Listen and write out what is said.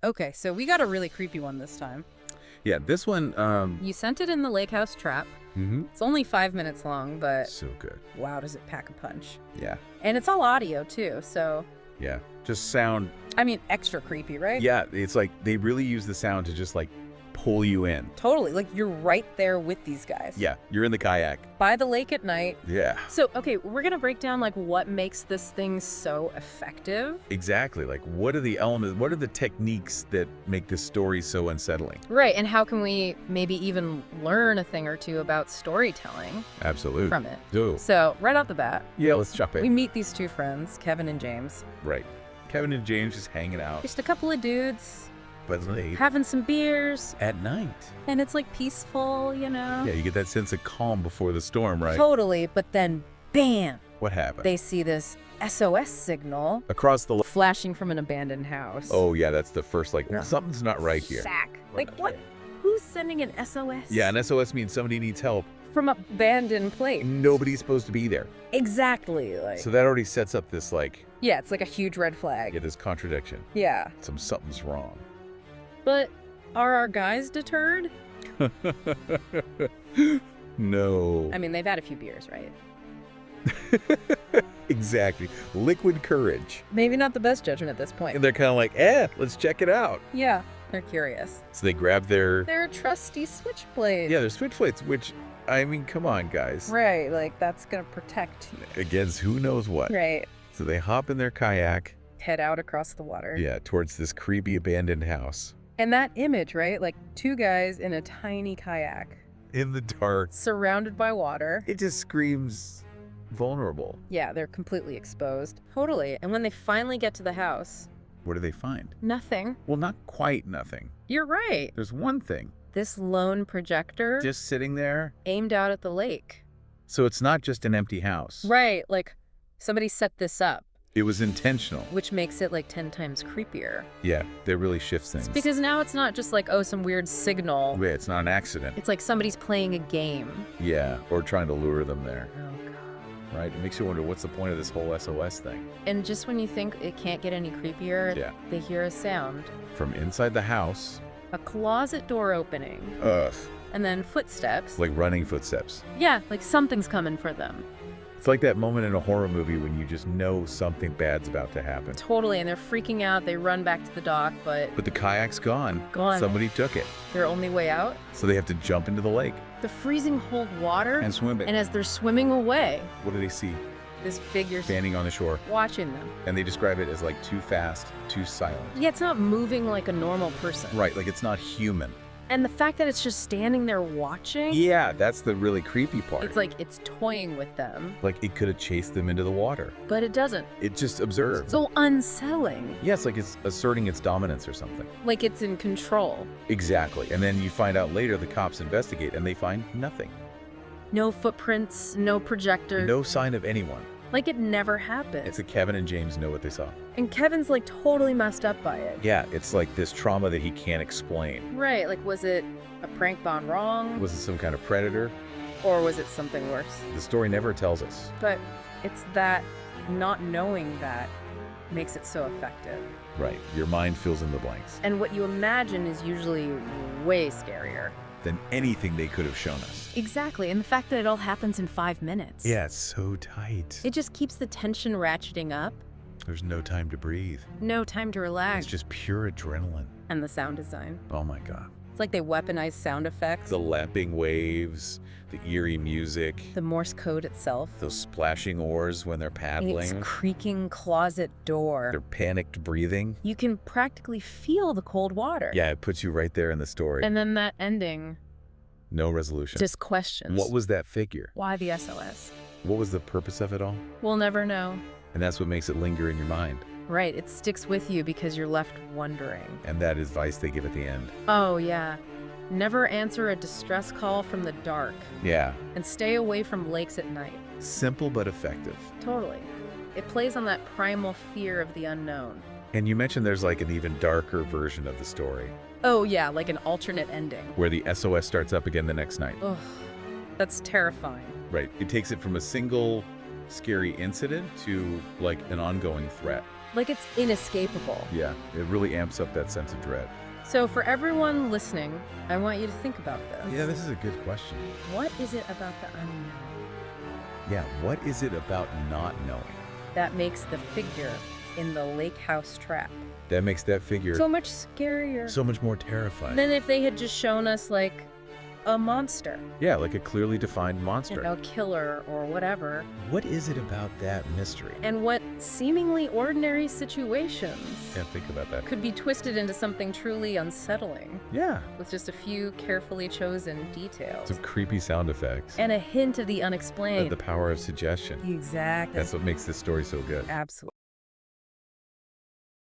Okay, so we got a really creepy one this time. Yeah, this one, You sent it in the lake house trap. It's only 5 minutes long, but so good. wow, does it pack a punch. Yeah, And it's all audio, too, so, yeah. Just sound. I mean, extra creepy, right? Yeah, it's like they really use the sound to just like pull you in. Totally. Like, you're right there with these guys. Yeah, you're in the kayak. By the lake at night. Yeah, So, okay, we're gonna break down, like, what makes this thing so effective. exactly. Like, what are the elements, what are the techniques that make this story so unsettling? Right, and how can we maybe even learn a thing or two about storytelling Absolutely. from it? Do. So, right off the bat, Yeah, let's jump we in. meet these two friends, Kevin and James. Right. Kevin and James just hanging out, Just a couple of dudes but late having some beers, at night. and it's like peaceful, you know? Yeah, you get that sense of calm before the storm, right? Totally, but then bam, What happened? they see this SOS signal Across the. flashing from an abandoned house. Oh yeah, that's the first like Yeah. something's not right here. Sack. Like what? Who's sending an SOS? Yeah, an SOS means somebody needs help. From abandoned place. Nobody's supposed to be there. Exactly. Like So that already sets up this like, yeah, it's like a huge red flag. yeah, this contradiction. Yeah. Something's wrong. But are our guys deterred? No. I mean, they've had a few beers, right? Exactly. Liquid courage. Maybe not the best judgment at this point. And they're kind of like, let's check it out. Yeah, they're curious. So they grab their, They're trusty switchblades. yeah, their switchblades, which, I mean, come on, guys. Right, like that's gonna protect you. Against who knows what. Right. So they hop in their kayak, Head out across the water. yeah, towards this creepy abandoned house. And that image, right? Like two guys in a tiny kayak, In the dark. surrounded by water. It just screams vulnerable. Yeah, they're completely exposed. Totally. And when they finally get to the house, What do they find? nothing. Well, not quite nothing. You're right. There's one thing. This lone projector Just sitting there. aimed out at the lake. So it's not just an empty house. Right, like somebody set this up, It was intentional. which makes it like 10 times creepier. Yeah, that really shifts things. Because now it's not just like, oh, some weird signal. Yeah, it's not an accident. It's like somebody's playing a game. Yeah, or trying to lure them there, Oh, God. right? It makes you wonder what's the point of this whole SOS thing. And just when you think it can't get any creepier, Yeah. they hear a sound. From inside the house, A closet door opening. ugh, And then footsteps. like running footsteps. Yeah, like something's coming for them. It's like that moment in a horror movie when you just know something bad's about to happen. Totally, and they're freaking out. They run back to the dock, but But the kayak's gone. Gone. Somebody took it. their only way out, So they have to jump into the lake the freezing cold water. and swim it. And as they're swimming away, What do they see? this figure's Standing on the shore. watching them. And they describe it as like too fast, too silent. Yeah, it's not moving like a normal person. Right, like it's not human. And the fact that it's just standing there watching, Yeah, that's the really creepy part. it's like it's toying with them, Like it could have chased them into the water. but it doesn't. It just observed. So unsettling, Yeah, it's like it's asserting its dominance or something. like it's in control. Exactly. And then you find out later the cops investigate and they find nothing. No footprints, no projector. No sign of anyone. Like it never happened. It's that Kevin and James know what they saw. And Kevin's like totally messed up by it. Yeah, it's like this trauma that he can't explain. Right, like was it a prank gone wrong? Was it some kind of predator? Or was it something worse? The story never tells us. But it's that not knowing that makes it so effective. Right. Your mind fills in the blanks. And what you imagine is usually way scarier. Than anything they could have shown us. Exactly, and the fact that it all happens in 5 minutes. Yeah, it's so tight. It just keeps the tension ratcheting up. There's no time to breathe. No time to relax. It's just pure adrenaline. And the sound design. Oh my God. It's like they weaponize sound effects. The lapping waves, the eerie music, The Morse code itself. those splashing oars when they're Its paddling, creaking closet door. their panicked breathing. You can practically feel the cold water. Yeah, it puts you right there in the story. And then that ending No resolution. just questions. What was that figure? Why the SOS? What was the purpose of it all? We'll never know. And that's what makes it linger in your mind. Right, it sticks with you because you're left wondering. And that advice they give at the end. Oh, yeah. Never answer a distress call from the dark. Yeah, And stay away from lakes at night. simple but effective. Totally. It plays on that primal fear of the unknown. And you mentioned there's like an even darker version of the story, Oh, yeah, like an alternate ending. where the SOS starts up again the next night. Ugh, that's terrifying. Right. It takes it from a single scary incident to like an ongoing threat. Like it's inescapable. Yeah, it really amps up that sense of dread. So for everyone listening, I want you to think about this. Yeah, this is a good question. What is it about the unknown Yeah, what is it about not knowing that makes the figure in the lake house trap that makes that figure so much scarier so much more terrifying? than if they had just shown us like a monster, Yeah, like a clearly defined monster. a killer or whatever? What is it about that mystery? And what seemingly ordinary situations Yeah, think about that. could be twisted into something truly unsettling Yeah, with just a few carefully chosen details some creepy sound effects. and a hint of the unexplained. The power of suggestion. Exactly. That's what makes this story so good. Absolutely.